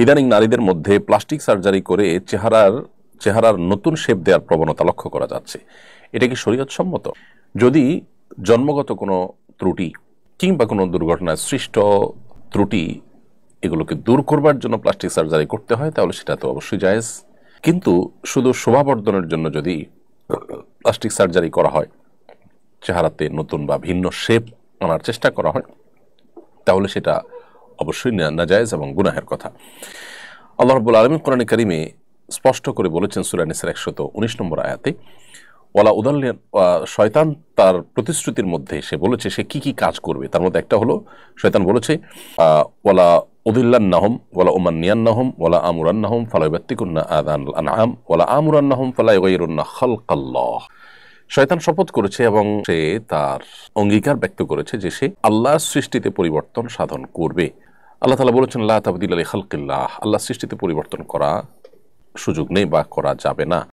ইদানিং নারীদের মধ্যে প্লাস্টিক সার্জারি করে চেহারার নতুন শেপ দেওয়ার প্রবণতা লক্ষ্য করা যাচ্ছে। এটা কি শরীয়ত সম্মত? যদি জন্মগত কোনো ত্রুটি কিংবা কোনো দুর্ঘটনায় সৃষ্ট ত্রুটি এগুলোকে দূর করবার জন্য প্লাস্টিক সার্জারি করতে হয় তাহলে সেটা তো অবশ্যই জায়েজ। কিন্তু শুধু শোভাবর্ধনের জন্য যদি প্লাস্টিক সার্জারি করা হয়, চেহারাতে নতুন বা ভিন্ন শেপ আনার চেষ্টা করা হয়, তাহলে সেটা অবশ্যই নাজায়েজ এবং গুনাহের কথা। আল্লাহ রাব্বুল আলামিন কোরআনে কারিমে স্পষ্ট করে বলেছেন সূরা নিসার 119 নম্বর আয়াতে, ওয়ালা উদাল্লিন, শয়তান তার প্রতিশ্রুতির মধ্যে সে বলেছে সে কি কি কাজ করবে। তার মধ্যে একটা হলো শয়তান বলেছে ওয়ালা উদিল্লান্নাহুম ওয়ালা উমান্নিয়ান্নাহুম ওয়ালা আমুরান্নাহুম ফালা ইউবাত্তিকুন্না আযানাল আনআম ওয়ালা আমুরান্নাহুম ফালা ইউগাইয়িরুন্না খালকাল্লাহ। শয়তান শপথ করেছে এবং সে তার অঙ্গীকার ব্যক্ত করেছে যে সে আল্লাহর সৃষ্টিতে পরিবর্তন সাধন করবে। আল্লাহ তাআলা বলেছেন লা তাবদীলা লিখালকিল্লাহ, আল্লাহর সৃষ্টিতে পরিবর্তন করা সুযোগ নেই বা করা যাবে না।